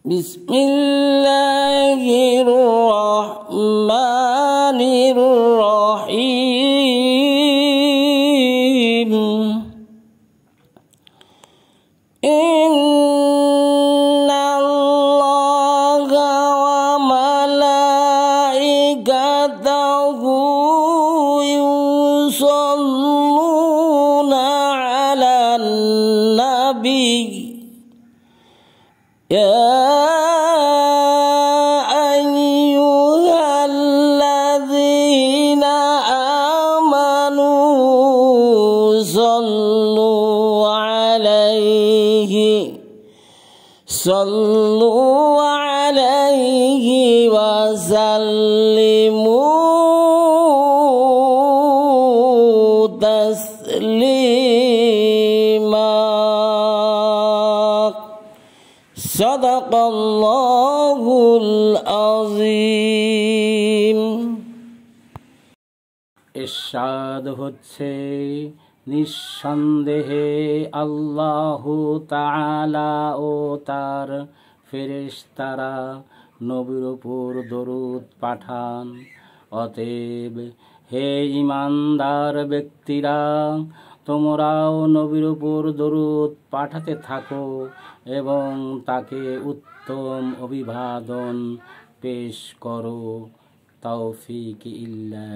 বিসমিল্লাহির রহমানির রহিম। ইন্নাল্লাহা ওয়া মালাইকাতাহু ইউসাল্লুনা আলান নাবী ইয়া আইয়ুহাল্লাযীনা আমানু সাল্লু আলাইহি ওয়া সাল্লিমু তাসলিমা। সাদাকাল্লাহুল আযীম। ইরশাদ হচ্ছে, নিঃসন্দেহে আল্লাহু তাআলা ও তার ফেরেশতারা নবীর উপর দরুদ পাঠান। অতএব হে ঈমানদার ব্যক্তিরা, তোমরাও নবীর উপর দরুদ পাঠাতে থাকো এবং তাকে উত্তম অভিবাদন পেশ করো। তাওফিক ইল্লা